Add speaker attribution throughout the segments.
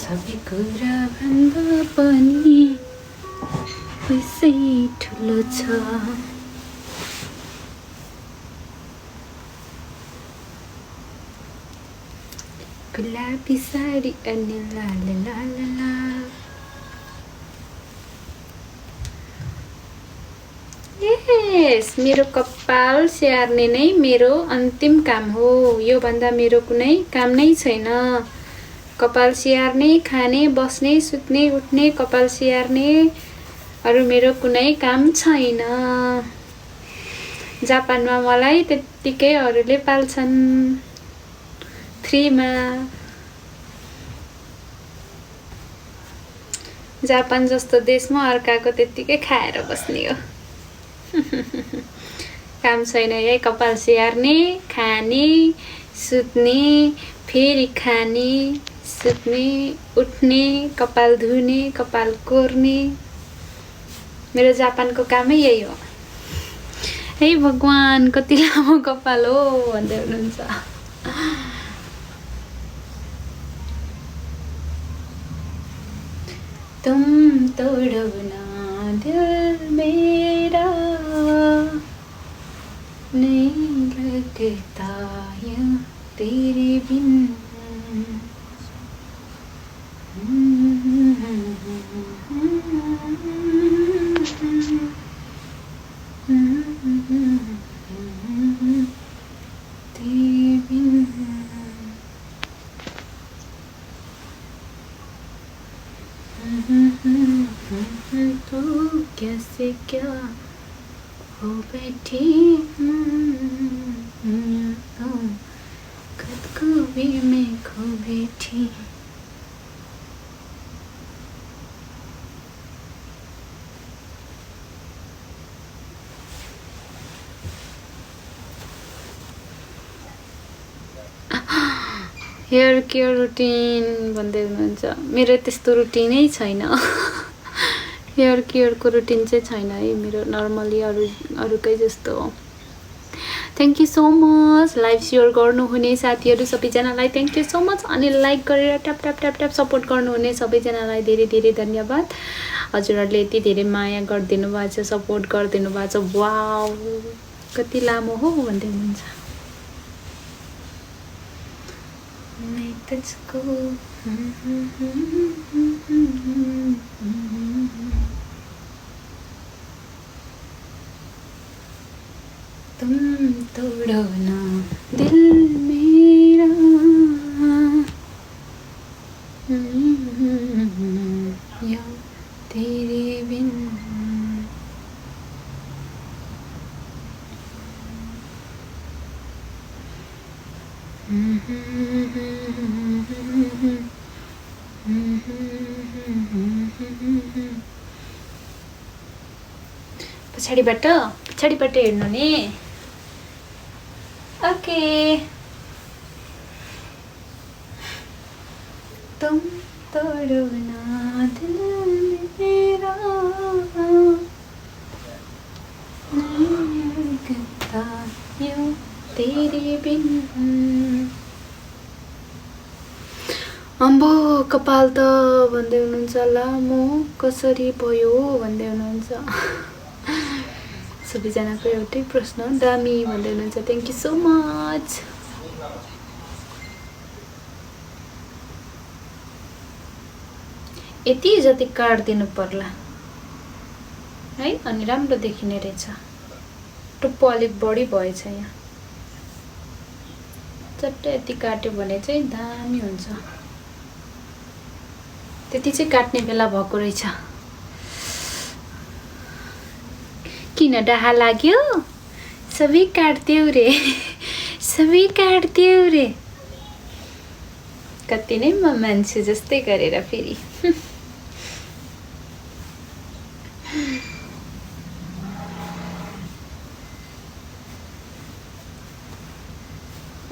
Speaker 1: सबै कुरा भन्दा पनि पैसै ठुलो छ। गुलाबी साडी अनि लाल लाल लाल। यस, मेरो कपाल स्याहार्ने नै मेरो अन्तिम काम हो। यो भन्दा मेरो कुनै काम नै छैन। कपाल स्याहार्ने, खाने, बस्ने, सुत्ने, उठ्ने, कपाल स्याहार्ने, अरू मेरो कुनै काम छैन। जापानमा मलाई त्यत्तिकै अरूले पाल्छन् फ्रीमा। जापान जस्तो देशमा अर्काको त्यत्तिकै खाएर बस्ने हो। काम छैन है, कपाल स्याहार्ने, खाने, सुत्ने, फेरि खाने, सुत्ने, उठ्ने, कपाल धुने, कपाल कोर्ने। मेरो जापानको कामै यही हो। हे भगवान, कति लामो कपाल हो भन्दै हुनुहुन्छ। तुम तोड़ो ना दिल मेरा, नहीं लगता यूं तेरे बिन। तेरे बिन तू कैसे क्या हो बैठी, खुद को भी मैं खो बैठी। हेयर केयर रुटिन भन्दै हुनुहुन्छ। मेरो त्यस्तो रुटिनै छैन। हेयर केयरको रुटिन चाहिँ छैन है मेरो, नर्मली अरूकै जस्तो हो। Thank you so much. Live share गर्नुहुने साथीहरू सबैजनालाई थ्याङ्क यू सो मच। अनि लाइक गरेर tap tap tap tap support गर्नुहुने सबैजनालाई धेरै धेरै धन्यवाद। हजुरहरूले यति धेरै माया गरिदिनु भएको छ, सपोर्ट गरिदिनु भएको छ। वाउ, कति लामो हो भन्दै हुनुहुन्छ। मैं तुझको तुम तोड़ो ना दिल मेरा, या तेरे बिन। पछाडिबाट हेर्नु नि। ओके, तुम तोड़ो ना दिल मेरा, नहीं लगता यूं तेरे बिन। अम्बो, कपाल त भन्दै हुनुहुन्छ लामो कसरी भयो भन्दै हुनुहुन्छ। सबैजनाको एउटै प्रश्न, दामी भन्दै हुनुहुन्छ। Thank you so much. यति जति काटिदिनु पर्ला है, अनि राम्रो देखिने रहेछ। टुप्पो अलिक बढी भएछ यहाँ। चट्ट यति काट्यो भने चाहिँ दामी हुन्छ। त्यति चाहिँ काट्ने बेला भएको रहेछ। किन डाहा लाग्यो? सबै काट्थ्यौ रे, सबै काट्थ्यौ रे। कति नै म मान्छे जस्तै गरेर फेरि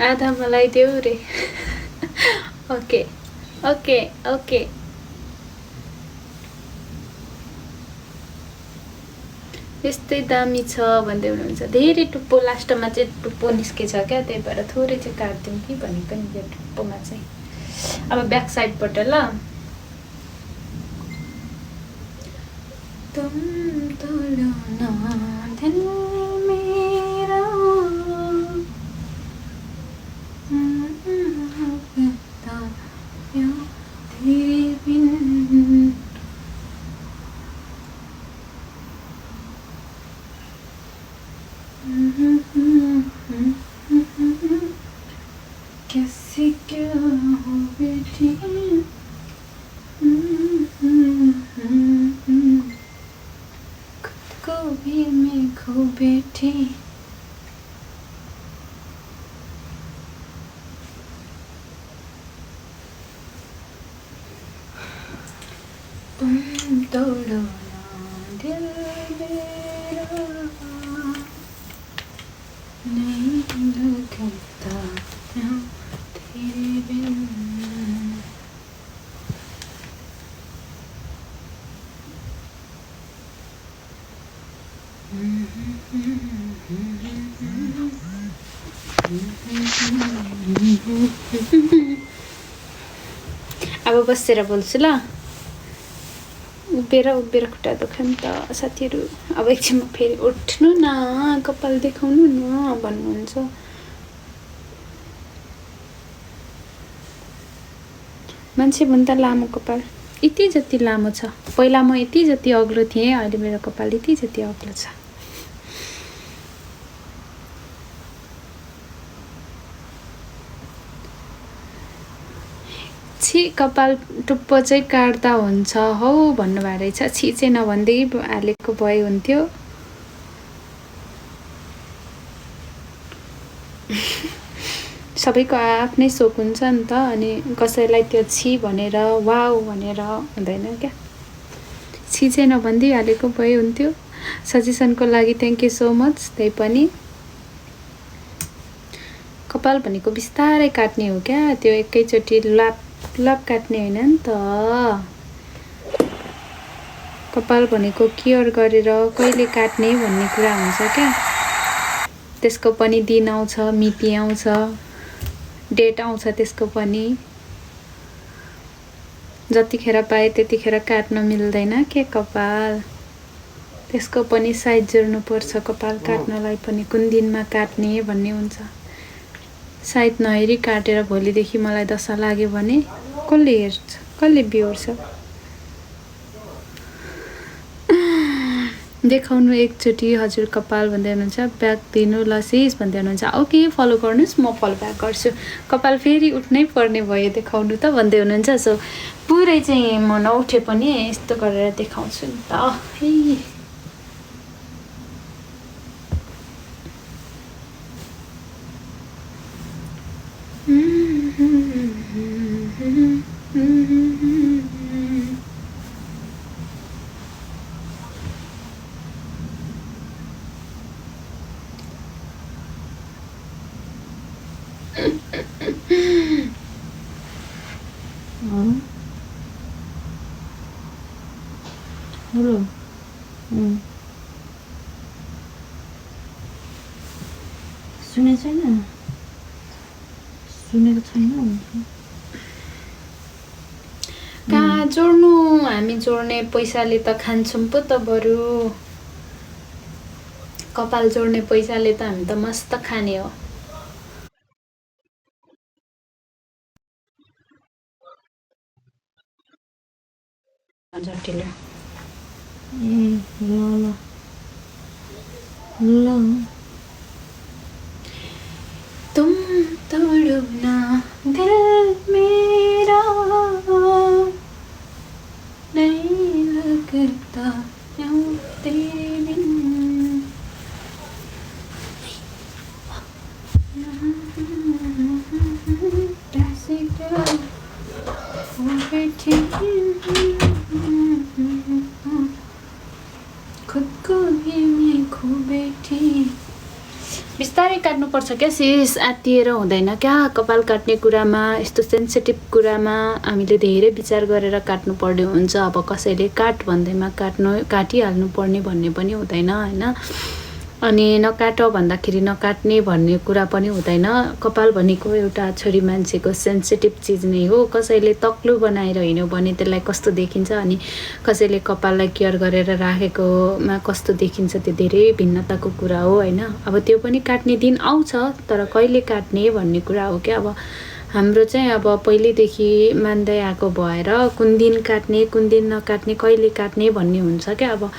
Speaker 1: आधा मलाई देऊ रे ओके ओके ओके यस्तै दामी छ भन्दै हुनुहुन्छ धेरै टुप्पो लास्टमा चाहिँ टुप्पो निस्केछ क्या त्यही भएर थोरै चाहिँ काट्दिउँ कि भनेको नि यो टुप्पोमा चाहिँ अब ब्याक साइडबाट ल तुम तोडो न दिल मेरा तेरे बिन कैसे क्या हो बेटी खुद को भी मैं खो बैठी तुम तोड़ो ना दिल मेरा नहीं लगता तेरे बिन अब बसेर बोल्छु ल उभिएर उभिएर खुट्टा दुख्यो नि त साथीहरू अब एकछिनमा फेरि उठ्नु न कपाल देखाउनु न भन्नुहुन्छ मान्छे भन्दा लामो कपाल यति जति लामो छ पहिला म यति जति अग्लो थिएँ अहिले मेरो कपाल यति जति अग्लो छ छि कपाल टुप्पो चाहिँ काट्दा हुन्छ हौ भन्नुभएको रहेछ छि चाहिँ नभन्दै हालेको भए हुन्थ्यो सबैको आफ्नै सोक हुन्छ नि त अनि कसैलाई त्यो छि भनेर वाउ भनेर हुँदैन क्या छि चाहिँ नभन्दै हालेको भए हुन्थ्यो सजेसनको लागि थ्याङ्क यू सो मच त्यही पनि कपाल भनेको बिस्तारै काट्ने हो क्या त्यो एकैचोटि लाप काट्ने होइन नि त कपाल भनेको केयर गरेर कहिले काट्ने भन्ने कुरा हुन्छ क्या त्यसको पनि दिन आउँछ मिति आउँछ डेट आउँछ त्यसको पनि जतिखेर पाए त्यतिखेर काट्न मिल्दैन के कपाल त्यसको पनि साइज जोड्नुपर्छ कपाल काट्नलाई पनि कुन दिनमा काट्ने भन्ने हुन्छ सायद नहेरी काटेर भोलिदेखि मलाई दशा लाग्यो भने कसले हेर्छ कसले बिहोर्छ देखाउनु एकचोटि हजुर कपाल भन्दै हुनुहुन्छ ब्याक दिनु लसिस भन्दै हुनुहुन्छ ओके फलो गर्नुहोस् म फलो ब्याक गर्छु कपाल फेरि उठ्नै पर्ने भयो देखाउनु त भन्दै हुनुहुन्छ सो पुरै चाहिँ म नउठे पनि यस्तो गरेर देखाउँछु नि त
Speaker 2: हेलो सुने छैन सुनेको छैन
Speaker 1: कहाँ जोड्नु हामी जोड्ने पैसाले त खान्छौँ पो त बरु कपाल जोड्ने पैसाले त हामी त मस्त खाने हो झट्टिलो
Speaker 2: ए ल ल ल
Speaker 1: तुम तोड़ो ना दिल मेरा नहीं लगता यूं तेरे बिन कैसे क्या काट्नुपर्छ क्या सिस, आत्तिएर हुँदैन क्या कपाल काट्ने कुरामा। यस्तो सेन्सिटिभ कुरामा हामीले धेरै विचार गरेर काट्नुपर्ने हुन्छ। अब कसैले काट भन्दैमा काटिहाल्नु पर्ने भन्ने पनि हुँदैन होइन। अनि नकाट भन्दाखेरि नकाट्ने भन्ने कुरा पनि हुँदैन। कपाल भनेको एउटा छोरी मान्छेको सेन्सिटिभ चिज नै हो। कसैले तक्लो बनाएर हिँड्यो भने त्यसलाई कस्तो देखिन्छ, अनि कसैले कपाललाई केयर गरेर राखेकोमा कस्तो देखिन्छ, त्यो धेरै भिन्नताको कुरा हो होइन। अब त्यो पनि काट्ने दिन आउँछ, तर कहिले काट्ने भन्ने कुरा हो क्या। अब हाम्रो चाहिँ अब पहिल्यैदेखि मान्दै आएको भएर कुन दिन काट्ने कुन दिन नकाट्ने कहिले काट्ने भन्ने हुन्छ क्या। अब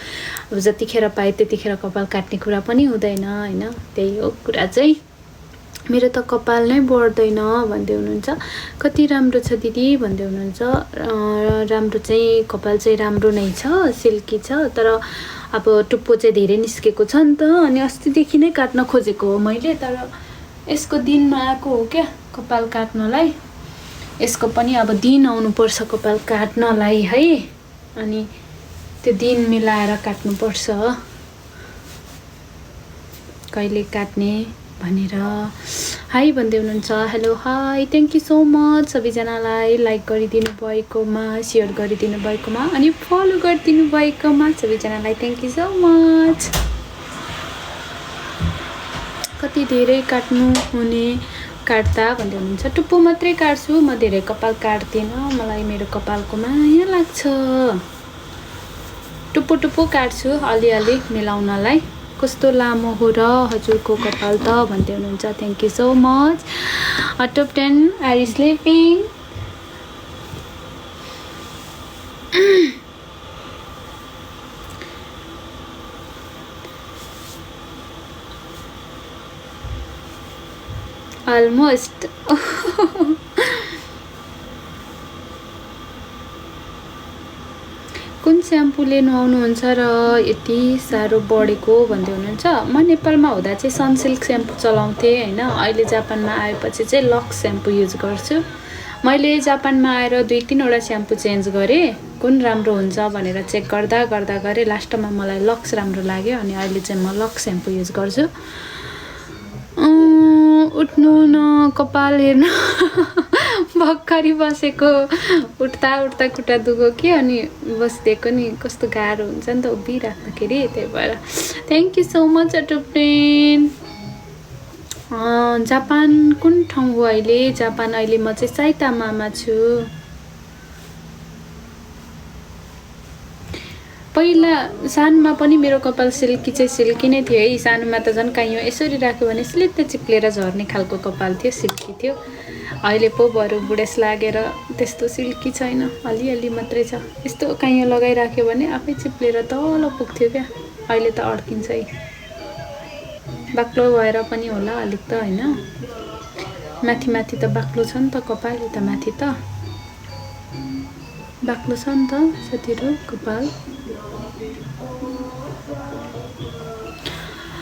Speaker 1: जतिखेर पाए त्यतिखेर कपाल काट्ने कुरा पनि हुँदैन होइन। त्यही हो कुरा चाहिँ। मेरो त कपाल नै बढ्दैन भन्दै हुनुहुन्छ। कति राम्रो छ दिदी भन्दै हुनुहुन्छ। राम्रो चाहिँ कपाल चाहिँ राम्रो नै छ, सिल्की छ, तर अब टुप्पो चाहिँ धेरै निस्केको छ नि त। अनि अस्तिदेखि नै काट्न खोजेको हो मैले, तर यसको दिनमा आएको हो क्या कपाल काट्नलाई। यसको पनि अब दिन आउनुपर्छ कपाल काट्नलाई है। अनि त्यो दिन मिलाएर काट्नुपर्छ, कहिले काट्ने भनेर। हाई भन्दै हुनुहुन्छ। Hello hi, thank you so much सबैजनालाई लाइक गरिदिनु भएकोमा, सेयर गरिदिनु भएकोमा, अनि फलो गरिदिनु भएकोमा सबैजनालाई थ्याङ्क यू सो मच। कति धेरै काट्नु हुने काट्दा भन्दै हुनुहुन्छ। टुप्पो मात्रै काट्छु म, धेरै कपाल काट्दिनँ। मलाई मेरो कपालको माया लाग्छ। टुप्पो टुप्पो काट्छु अलिअलि मिलाउनलाई। कस्तो लामो हो र हजुरको कपाल त भन्दै हुनुहुन्छ। Thank you so much. Top 10 are slipping. Almost. कुन स्याम्पूले नुहाउनुहुन्छ र यति साह्रो बढेको भन्दै हुनुहुन्छ। म नेपालमा हुँदा चाहिँ सनसिल्क स्याम्पू चलाउँथेँ होइन। अहिले जापानमा आएपछि चाहिँ लक्स स्याम्पू युज गर्छु। मैले जापानमा आएर 2-3वटा स्याम्पू चेन्ज गरेँ, कुन राम्रो हुन्छ भनेर चेक गर्दा गर्दा गरेँ। लास्टमा मलाई लक्स राम्रो लाग्यो, अनि अहिले चाहिँ म लक्स स्याम्पू युज गर्छु। उठ्नु न कपाल हेर्नु भर्खरै बसेको, उठ्दा उठ्दा खुट्टा दुख्यो कि, अनि बसिदिएको नि कस्तो गाह्रो हुन्छ नि त उभिराख्दाखेरि, त्यही भएर। थ्याङ्क यू सो मच अटोप्रेन। जापान कुन ठाउँ हो अहिले? जापान अहिले म चाहिँ साइतामामा छु। पहिला सानोमा पनि मेरो कपाल सिल्की चाहिँ सिल्की नै थियो है। सानोमा त झन् काहीँ यसरी राख्यो भने स्लित्त चिप्लेर झर्ने खालको कपाल थियो, सिल्की थियो। अहिले पो बरु बुढेस लागेर त्यस्तो सिल्की छैन, अलिअलि मात्रै छ। यस्तो काहीँ लगाइराख्यो भने आफै चिप्लेर तल पुग्थ्यो क्या, अहिले त अड्किन्छ है। बाक्लो भएर पनि होला अलिक त होइन। माथि माथि त बाक्लो छ नि त कपाल, यता माथि त बाक्लो छ नि त साथीहरू कपाल।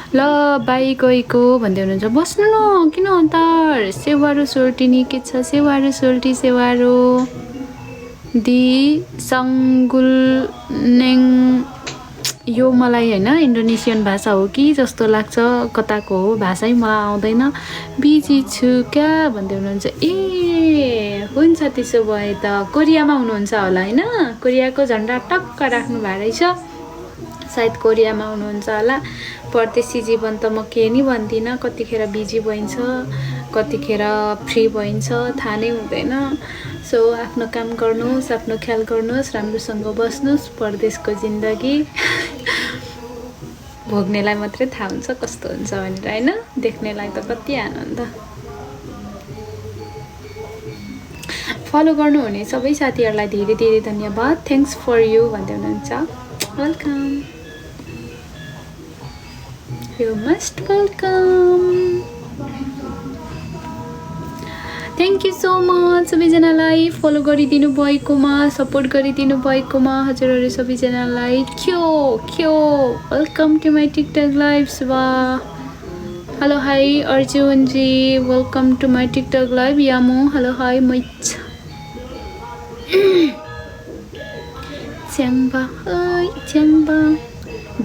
Speaker 1: ल बाई गएको भन्दै हुनुहुन्छ। बस्नु न, किन अन्तर? सेवारो सोल्टिनी के छ? सेवारो सोल्टी सेवारो दि सङ्गुल नेङ। यो मलाई होइन इन्डोनेसियन भाषा हो कि जस्तो लाग्छ, कताको हो भाषै मलाई आउँदैन। बिजी छु क्या भन्दै हुनुहुन्छ। ए हुन्छ, त्यसो भए त कोरियामा हुनुहुन्छ होला होइन। कोरियाको झन्डा टक्क राख्नु भएको रहेछ, सायद कोरियामा हुनुहुन्छ होला। परदेशी जीवन त म के नि भन्दिनँ, कतिखेर बिजी भइन्छ कतिखेर फ्री भइन्छ थाहा नै हुँदैन। सो आफ्नो काम गर्नुहोस्, आफ्नो ख्याल गर्नुहोस्, राम्रोसँग बस्नुहोस्। परदेशको जिन्दगी भोग्नेलाई मात्रै थाहा हुन्छ कस्तो हुन्छ भनेर होइन, देख्नेलाई त कति आनन्द। फलो गर्नुहुने सबै साथीहरूलाई धेरै धेरै धन्यवाद। थ्याङ्क्स फर यु भन्दै हुनुहुन्छ। Welcome, you must welcome. Thank you so much सबैजनालाई फलो गरिदिनु भएकोमा, सपोर्ट गरिदिनु भएकोमा हजुरहरू सबैजनालाई क्यो welcome to my TikTok live. वा हेलो हाई अर्जुनजी, welcome to my TikTok live. यामो हेलो हाई मैच च्याङ्बा च्याङ्बा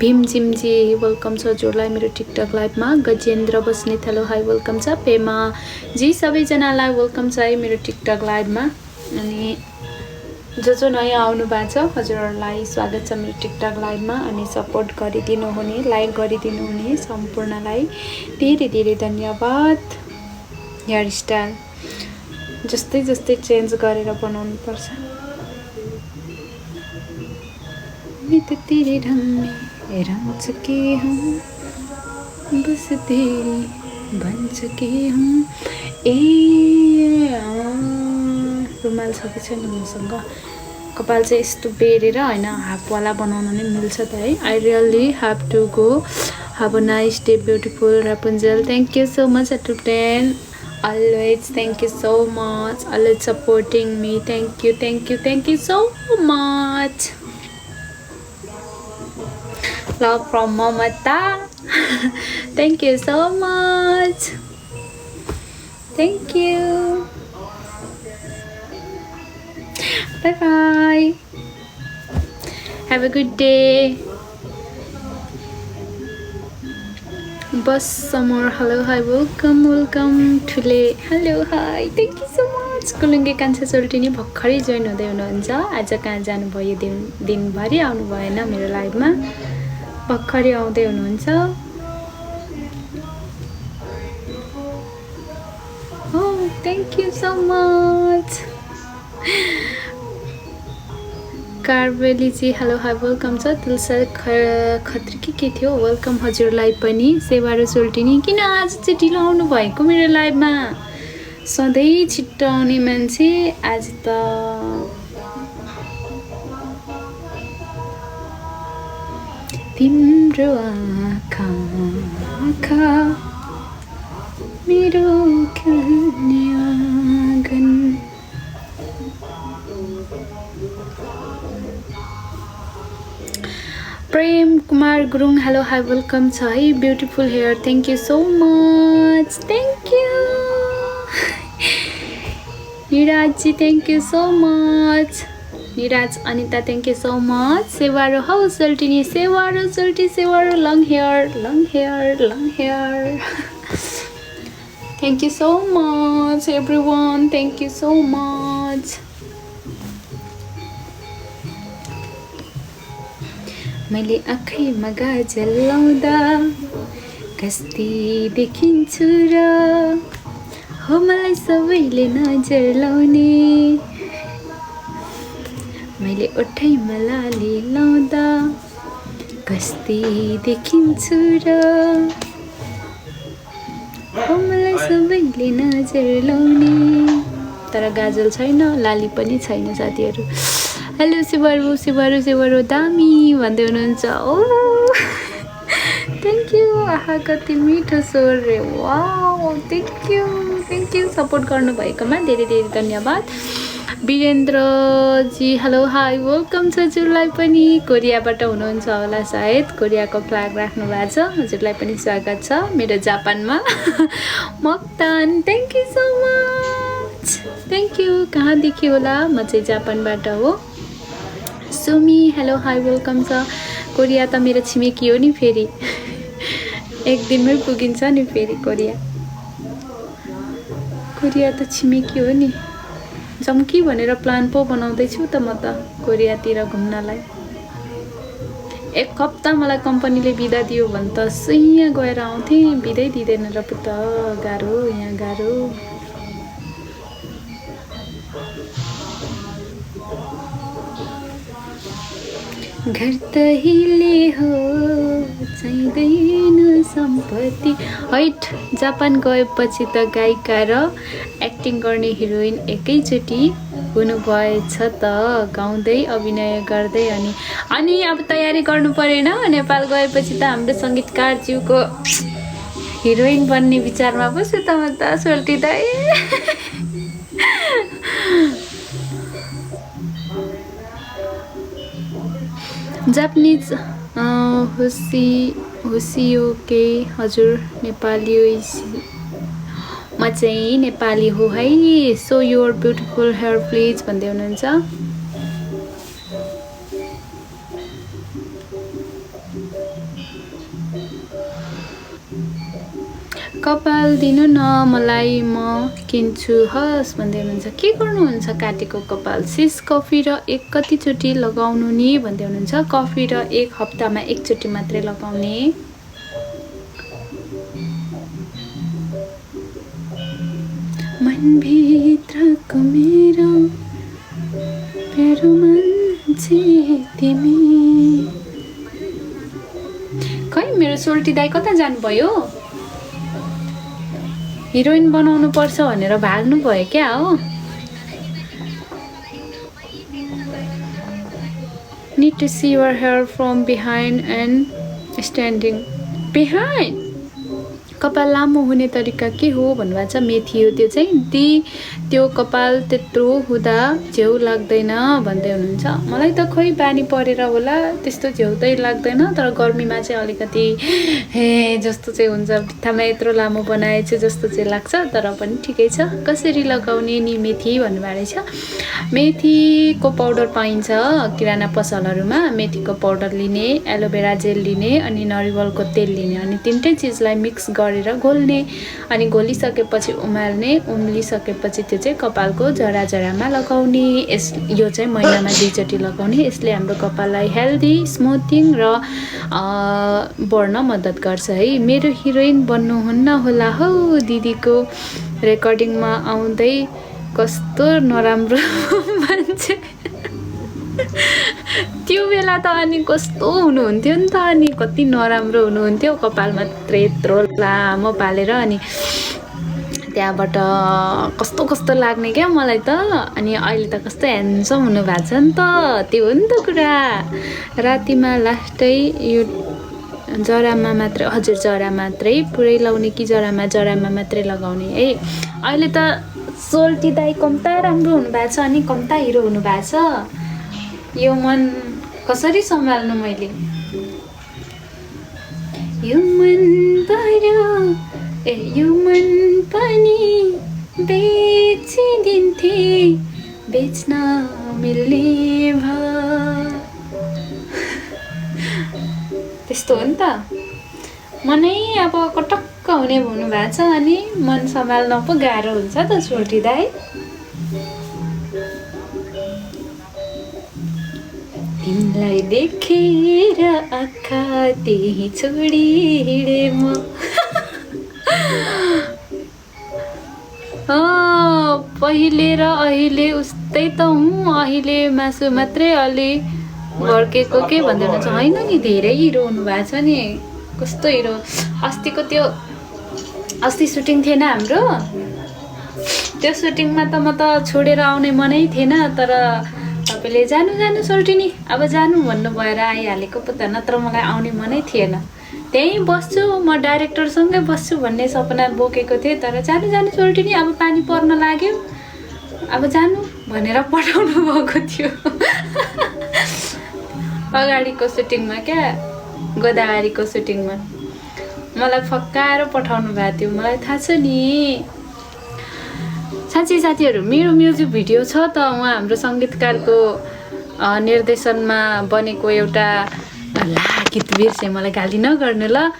Speaker 1: भीमजिमजी वेलकम छ हजुरलाई मेरो टिकटक लाइभमा। Gajendra Basnet hello hi welcome छ। पेमा जी सबैजनालाई वेलकम छ है मेरो टिकटक लाइभमा। अनि जो नयाँ आउनु भएको छ हजुरहरूलाई स्वागत छ मेरो टिकटक लाइभमा। अनि सपोर्ट गरिदिनु हुने, लाइक गरिदिनु हुने सम्पूर्णलाई धेरै धेरै धन्यवाद। हेयर स्टाइल जस्तै जस्तै चेन्ज गरेर बनाउनु पर्छ। मैं तो तेरे ढंग में रंग चुके हूँ, बस तेरी बन चुके हूँ। रुमाल छ कि छैन मसँग? कपाल चाहिँ यस्तो बेरेर होइन हाफवाला बनाउन नै मिल्छ त है। I really have to go. Have a nice day beautiful Rapunzel. Thank you so much at 10 always. Thank you so much, always supporting me. Thank you so much. Love from Mamata. Thank you so much. Thank you. Bye bye. Have a good day. Bus summer. Hello, hi, welcome Thule. Hello, hi. Thank you so much. कुलुङ्गे कान्छा सोल्टिनी भर्खरै join हुँदै हुनुहुन्छ। आज कहाँ जानुभयो? दिनभरि आउनु भएन मेरो लाइभमा, भर्खरै आउँदै हुनुहुन्छ। Oh, thank you so much. Karbeli ji hello hi welcome छ। तुलसा खत्री के थियो? वेलकम हजुरलाई पनि। सेवारो सोल्टिनी किन आज चाहिँ ढिलो आउनु भएको मेरो लाइभमा? सधैँ छिट्टो आउने मान्छे आज त तिम्रो आँखा आँखा मेरो खेल्ने आँगन। Prem Kumar Gurung hello hi welcome छ है। Beautiful hair thank you so much. Thank you Niraj ji thank you so much. Niraj Anita thank you so much. सेवारो हाउ सोल्टिनी सेवारो सोल्टी सेवारो long hair long hair long hair. Thank you so much everyone. Thank you so much. मैले आँखैमा गाजल लाउँदा कस्ती देखिन्छु र हो मलाई सबैले नजर लाउने। मैले ओठैमा लाली लाउँदा कस्ती देखिन्छु र हो मलाई सबैले नजर लाउने। तर गाजल छैन, लाली पनि छैन साथीहरू। हेलो शिवरु शिवरु शिवरु दामी भन्दै हुनुहुन्छ। ओ थ्याङ्क यू। आहा कति मिठो स्वर रे। वाउ थ्याङ्क यू सपोर्ट गर्नुभएकोमा धेरै धेरै धन्यवाद। Virendra ji hello hi welcome छ हजुरलाई पनि। कोरियाबाट हुनुहुन्छ होला सायद, कोरियाको फ्ल्याग राख्नु भएको छ। हजुरलाई पनि स्वागत छ मेरो जापानमा। Maktan thank you so much. Thank you. कहाँदेखि होला? म चाहिँ जापानबाट हो। सुमी हेलो हाई वेलकम छ। कोरिया त मेरो छिमेकी हो नि फेरि, एक दिनमै पुगिन्छ नि फेरि कोरिया। कोरिया त छिमेकी हो नि। जाउँ कि भनेर प्लान पो बनाउँदैछु त म त कोरियातिर घुम्नलाई। एक हप्ता मलाई कम्पनीले बिदा दियो भने त यहाँ गएर आउँथेँ, बिदै दिँदैन र पो त गाह्रो यहाँ गाह्रो। घर त हिले हो चाहिँदैन सम्पत्ति। हैट जापान गएपछि त गायिका र एक्टिङ गर्ने हिरोइन एकैचोटि हुनुभएछ त, गाउँदै अभिनय गर्दै। अनि अब तयारी गर्नु परेन? नेपाल गएपछि त हाम्रो सङ्गीतकारज्यूको हिरोइन बन्ने विचारमा पो छु त म त सोल्टिँदै। जापानिज होसियोके हजुर नेपाली म चाहिँ नेपाली हो है। So your beautiful hair please भन्दै हुनुहुन्छ। कपाल दिनु न मलाई म किन्छु हस् भन्दै हुनुहुन्छ। के गर्नुहुन्छ काटेको कपाल? सिस कफी र एक कतिचोटि लगाउनु नि भन्दै हुनुहुन्छ। कफी र एक हप्तामा एकचोटि मात्रै लगाउने। मनभित्रको मेरो प्यारो मान्छे तिमी। खै मेरो सोल्टी दाई कता जानुभयो? हिरोइन बनाउनु पर्छ भनेर भाग्नु भयो क्या हो? Need to see your hair from behind and standing behind. कपाल लामो हुने तरिका के हो भन्नुभएको छ। मेथी हो त्यो चाहिँ। त्यो कपाल त्यत्रो हुँदा झ्याउ लाग्दैन भन्दै हुनुहुन्छ। मलाई त खोइ बानी परेर होला त्यस्तो झ्याउ त लाग्दैन, तर गर्मीमा चाहिँ अलिकति हे जस्तो चाहिँ हुन्छ। बित्थामा यत्रो लामो बनाएछु जस्तो चाहिँ लाग्छ, तर पनि ठिकै छ। कसरी लगाउने नि मेथी भन्नुभएको रहेछ। मेथीको पाउडर पाइन्छ किराना पसलहरूमा। मेथीको पाउडर लिने, एलोभेरा जेल लिने अनि नरिवलको तेल लिने अनि तीनटै चिजलाई मिक्स गरेर घोल्ने अनि घोलिसकेपछि उमाल्ने। उम्लिसकेपछि त्यो चाहिँ कपालको जरा जरामा लगाउने। यो चाहिँ महिनामा 2 चोटि लगाउने। यसले हाम्रो कपाललाई हेल्दी, स्मुथिङ र बढ्न मद्दत गर्छ है। मेरो हिरोइन बन्नुहुन्न होला हौ दिदीको रेकर्डिङमा आउँदै कस्तो नराम्रो मान्छे। त्यो बेला त अनि कस्तो हुनुहुन्थ्यो नि त, अनि कति नराम्रो हुनुहुन्थ्यो। कपाल मात्रै यत्रो लामो पालेर अनि त्यहाँबाट कस्तो कस्तो लाग्ने क्या मलाई त। अनि अहिले त कस्तो ह्यान्डसम हुनुभएको छ नि त। त्यो हो नि त कुरा। रातिमा लास्टै यो जरामा मात्रै, हजुर जरा मात्रै पुरै लाउने कि जरामा मात्रै लगाउने है। अहिले त सोल्टी दाई कम्ता राम्रो हुनुभएको छ अनि कम्ता हिरो हुनुभएको छ। यो मन कसरी सम्हाल्नु मैले? यो मन पर्यो यो मन पनि बेचिदिन्थे, बेच्न मिल्ने भयो। त्यस्तो हो नि त। मनै अब कटक्क हुने भन्नुभएको छ अनि मन सम्हाल्न पो गाह्रो हुन्छ त छोटी दाई। तिमीलाई देखेर आँखा त्यही छोडी हिँडे म। पहिले र अहिले उस्तै त हुँ। अहिले मासु मात्रै अलि भर्केको के भन्दै हुनुहुन्छ। होइन नि धेरै हिरो हुनुभएको छ नि। कस्तो हिरो। अस्ति सुटिङ थिएन हाम्रो। त्यो सुटिङमा त म त छोडेर आउने मनै थिएन, तर तपाईँले जानु जानु सोल्टिनी अब जानु भन्नु भएर आइहालेको पो त। नत्र मलाई आउने मनै थिएन। त्यहीँ बस्छु म, डाइरेक्टरसँगै बस्छु भन्ने सपना बोकेको थिएँ, तर जानु जानु सोल्टिनी अब पानी पर्न लाग्यो अब जानु भनेर पठाउनु भएको थियो। अगाडिको सुटिङमा क्या, गोदावरीको सुटिङमा मलाई फक्काएर पठाउनु भएको थियो। मलाई थाहा छ नि। साँच्चै साथीहरू मेरो म्युजिक भिडियो छ त, उहाँ हाम्रो सङ्गीतकारको निर्देशनमा बनेको एउटा। ला गीत बिर्सेँ, मलाई गाली नगर्नु ल।